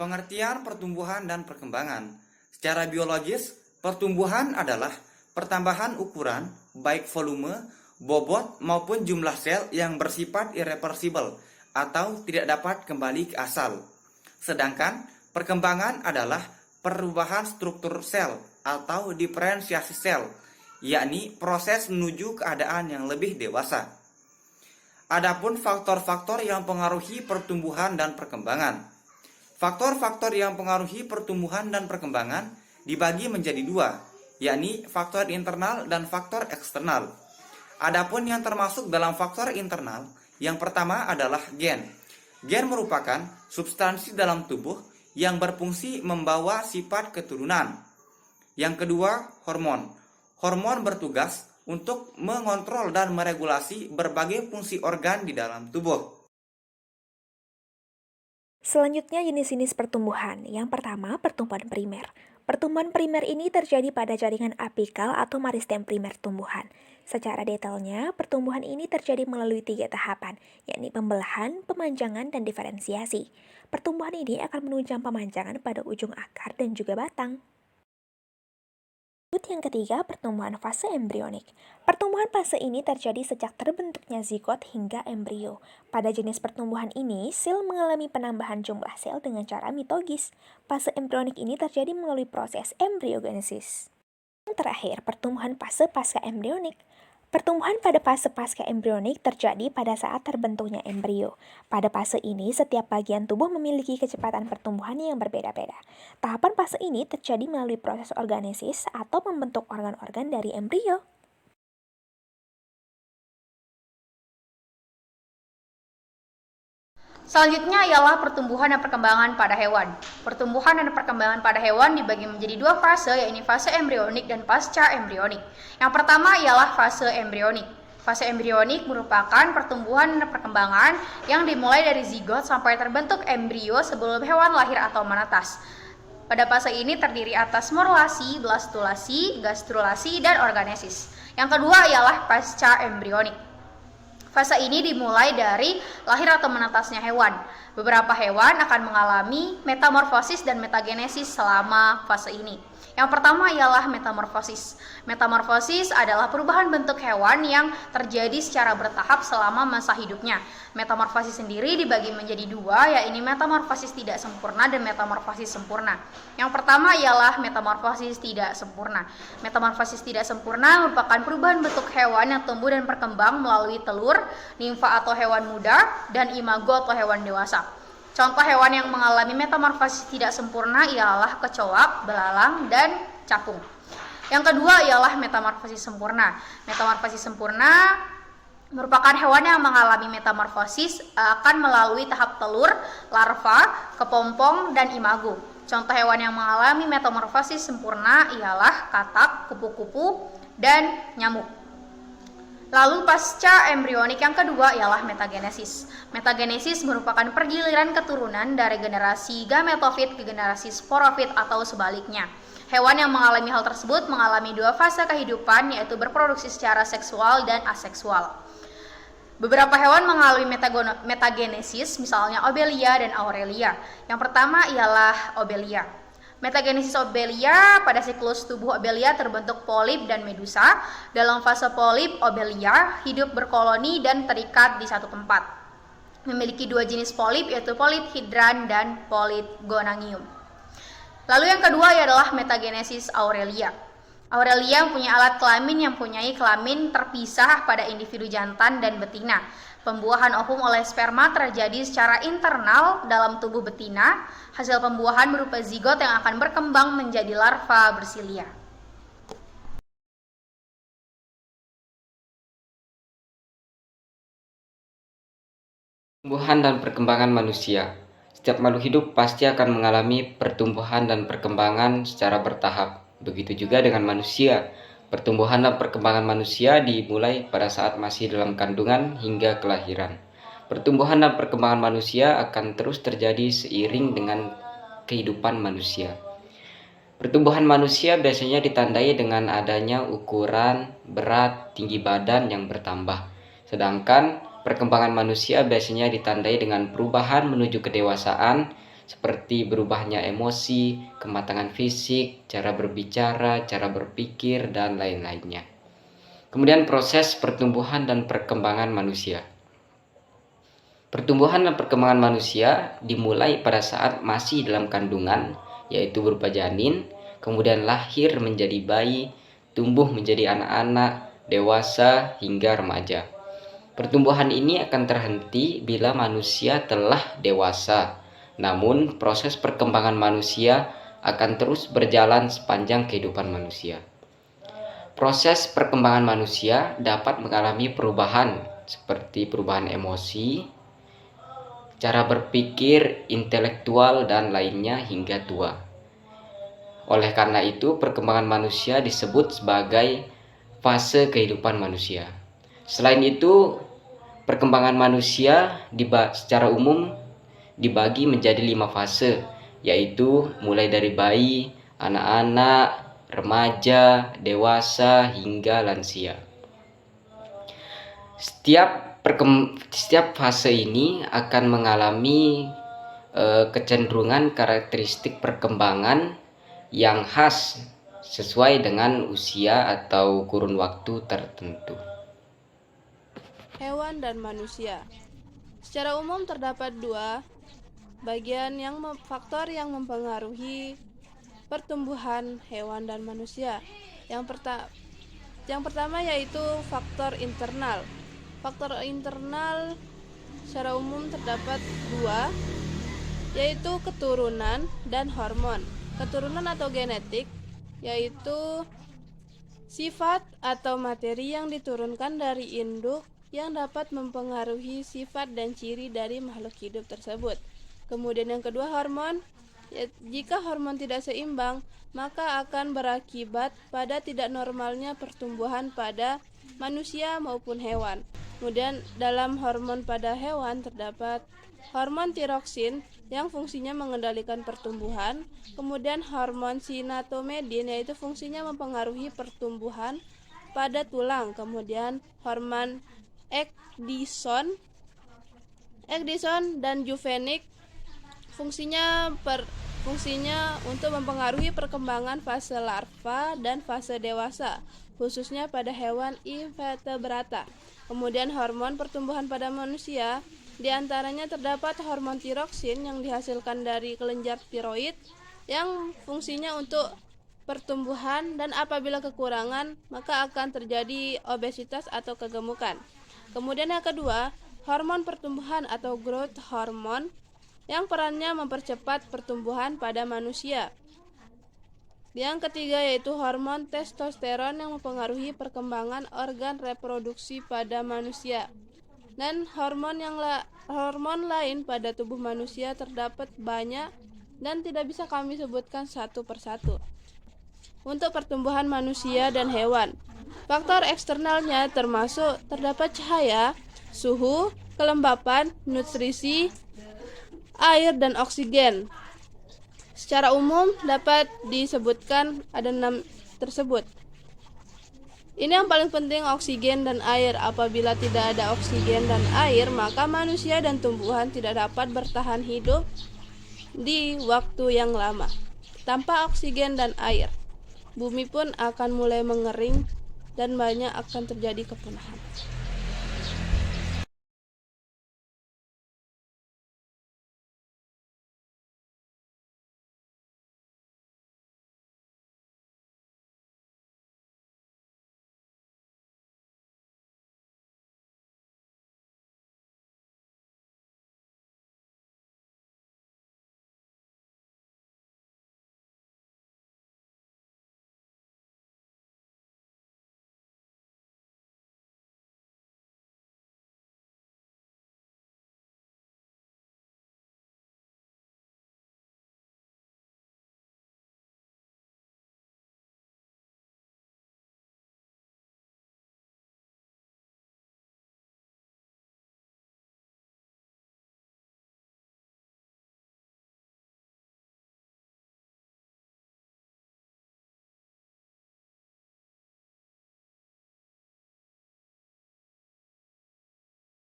Pengertian pertumbuhan dan perkembangan. Secara biologis, pertumbuhan adalah pertambahan ukuran, baik volume, bobot maupun jumlah sel yang bersifat irreversibel atau tidak dapat kembali ke asal. Sedangkan perkembangan adalah perubahan struktur sel atau diferensiasi sel, yakni proses menuju keadaan yang lebih dewasa. Adapun faktor-faktor yang mempengaruhi pertumbuhan dan perkembangan. Faktor-faktor yang mempengaruhi pertumbuhan dan perkembangan dibagi menjadi dua, yakni faktor internal dan faktor eksternal. Adapun yang termasuk dalam faktor internal, yang pertama adalah gen. Gen merupakan substansi dalam tubuh yang berfungsi membawa sifat keturunan. Yang kedua, hormon. Hormon bertugas untuk mengontrol dan meregulasi berbagai fungsi organ di dalam tubuh. Selanjutnya jenis-jenis pertumbuhan. Yang pertama, pertumbuhan primer. Pertumbuhan primer ini terjadi pada jaringan apikal atau meristem primer tumbuhan. Secara detailnya, pertumbuhan ini terjadi melalui 3 tahapan, yakni pembelahan, pemanjangan, dan diferensiasi. Pertumbuhan ini akan menunjang pemanjangan pada ujung akar dan juga batang. Yang ketiga, pertumbuhan fase embrionik. Pertumbuhan fase ini terjadi sejak terbentuknya zigot hingga embrio. Pada jenis pertumbuhan ini, sel mengalami penambahan jumlah sel dengan cara mitogis. Fase embrionik ini terjadi melalui proses embriogenesis. Yang terakhir, pertumbuhan fase pasca embrionik. Pertumbuhan pada fase pasca embrionik terjadi pada saat terbentuknya embrio. Pada fase ini, setiap bagian tubuh memiliki kecepatan pertumbuhan yang berbeda-beda. Tahapan fase ini terjadi melalui proses organesis atau membentuk organ-organ dari embrio. Selanjutnya ialah pertumbuhan dan perkembangan pada hewan. Pertumbuhan dan perkembangan pada hewan dibagi menjadi 2 fase, yaitu fase embrionik dan pasca embrionik. Yang pertama ialah fase embrionik. Fase embrionik merupakan pertumbuhan dan perkembangan yang dimulai dari zigot sampai terbentuk embrio sebelum hewan lahir atau menetas. Pada fase ini terdiri atas morulasi, blastulasi, gastrulasi, dan organesis. Yang kedua ialah pasca embrionik. Fase ini dimulai dari lahir atau menetasnya hewan. Beberapa hewan akan mengalami metamorfosis dan metagenesis selama fase ini. Yang pertama ialah metamorfosis. Metamorfosis adalah perubahan bentuk hewan yang terjadi secara bertahap selama masa hidupnya. Metamorfosis sendiri dibagi menjadi 2, yaitu metamorfosis tidak sempurna dan metamorfosis sempurna. Yang pertama ialah metamorfosis tidak sempurna. Metamorfosis tidak sempurna merupakan perubahan bentuk hewan yang tumbuh dan berkembang melalui telur, nimfa atau hewan muda, dan imago atau hewan dewasa. Contoh hewan yang mengalami metamorfosis tidak sempurna ialah kecoak, belalang, dan capung. Yang kedua ialah metamorfosis sempurna. Metamorfosis sempurna merupakan hewan yang mengalami metamorfosis akan melalui tahap telur, larva, kepompong, dan imago. Contoh hewan yang mengalami metamorfosis sempurna ialah katak, kupu-kupu, dan nyamuk. Lalu pasca embrionik yang kedua ialah metagenesis. Metagenesis merupakan pergiliran keturunan dari generasi gametofit ke generasi sporofit atau sebaliknya. Hewan yang mengalami hal tersebut mengalami 2 fase kehidupan, yaitu berproduksi secara seksual dan aseksual. Beberapa hewan mengalami metagenesis, misalnya Obelia dan Aurelia. Yang pertama ialah Obelia. Metagenesis Obelia, pada siklus tubuh Obelia terbentuk polip dan medusa. Dalam fase polip, Obelia hidup berkoloni dan terikat di satu tempat. Memiliki 2 jenis polip, yaitu polip hidran dan polip gonangium. Lalu yang kedua adalah metagenesis Aurelia. Aurelia mempunyai alat kelamin yang mempunyai kelamin terpisah pada individu jantan dan betina. Pembuahan ovum oleh sperma terjadi secara internal dalam tubuh betina. Hasil pembuahan berupa zigot yang akan berkembang menjadi larva bersilia. Pertumbuhan dan perkembangan manusia. Setiap makhluk hidup pasti akan mengalami pertumbuhan dan perkembangan secara bertahap. Begitu juga dengan manusia. Pertumbuhan dan perkembangan manusia dimulai pada saat masih dalam kandungan hingga kelahiran. Pertumbuhan dan perkembangan manusia akan terus terjadi seiring dengan kehidupan manusia. Pertumbuhan manusia biasanya ditandai dengan adanya ukuran, berat, tinggi badan yang bertambah. Sedangkan perkembangan manusia biasanya ditandai dengan perubahan menuju kedewasaan seperti berubahnya emosi, kematangan fisik, cara berbicara, cara berpikir, dan lain-lainnya. Kemudian proses pertumbuhan dan perkembangan manusia. Pertumbuhan dan perkembangan manusia dimulai pada saat masih dalam kandungan, yaitu berupa janin, kemudian lahir menjadi bayi, tumbuh menjadi anak-anak, dewasa, hingga remaja. Pertumbuhan ini akan terhenti bila manusia telah dewasa. Namun, proses perkembangan manusia akan terus berjalan sepanjang kehidupan manusia. Proses perkembangan manusia dapat mengalami perubahan seperti perubahan emosi, cara berpikir, intelektual, dan lainnya hingga tua. Oleh karena itu, perkembangan manusia disebut sebagai fase kehidupan manusia. Selain itu, perkembangan manusia secara umum dibagi menjadi 5 fase, yaitu mulai dari bayi, anak-anak, remaja, dewasa, hingga lansia. Setiap fase ini akan mengalami kecenderungan karakteristik perkembangan yang khas sesuai dengan usia atau kurun waktu tertentu. Hewan dan manusia. Secara umum terdapat 2 bagian faktor yang mempengaruhi pertumbuhan hewan dan manusia. Yang pertama yaitu faktor internal. Faktor internal secara umum terdapat 2, yaitu keturunan dan hormon. Keturunan atau genetik yaitu sifat atau materi yang diturunkan dari induk yang dapat mempengaruhi sifat dan ciri dari makhluk hidup tersebut. Kemudian yang kedua, hormon. Jika hormon tidak seimbang, maka akan berakibat pada tidak normalnya pertumbuhan pada manusia maupun hewan. Kemudian dalam hormon pada hewan terdapat hormon tiroksin yang fungsinya mengendalikan pertumbuhan, kemudian hormon sinatomedin yaitu fungsinya mempengaruhi pertumbuhan pada tulang, kemudian hormon ekdison dan juvenik fungsinya untuk mempengaruhi perkembangan fase larva dan fase dewasa, khususnya pada hewan invertebrata. Kemudian hormon pertumbuhan pada manusia, di antaranya terdapat hormon tiroksin yang dihasilkan dari kelenjar tiroid yang fungsinya untuk pertumbuhan, dan apabila kekurangan maka akan terjadi obesitas atau kegemukan. Kemudian yang kedua, hormon pertumbuhan atau growth hormone yang perannya mempercepat pertumbuhan pada manusia. Yang ketiga yaitu hormon testosteron yang mempengaruhi perkembangan organ reproduksi pada manusia. Dan hormon lain pada tubuh manusia terdapat banyak dan tidak bisa kami sebutkan satu persatu. Untuk pertumbuhan manusia dan hewan, faktor eksternalnya terdapat cahaya, suhu, kelembapan, nutrisi, air, dan oksigen. Secara umum dapat disebutkan ada 6 tersebut. Ini yang paling penting, oksigen dan air. Apabila tidak ada oksigen dan air, maka manusia dan tumbuhan tidak dapat bertahan hidup di waktu yang lama. Tanpa oksigen dan air, bumi pun akan mulai mengering dan banyak akan terjadi kepunahan.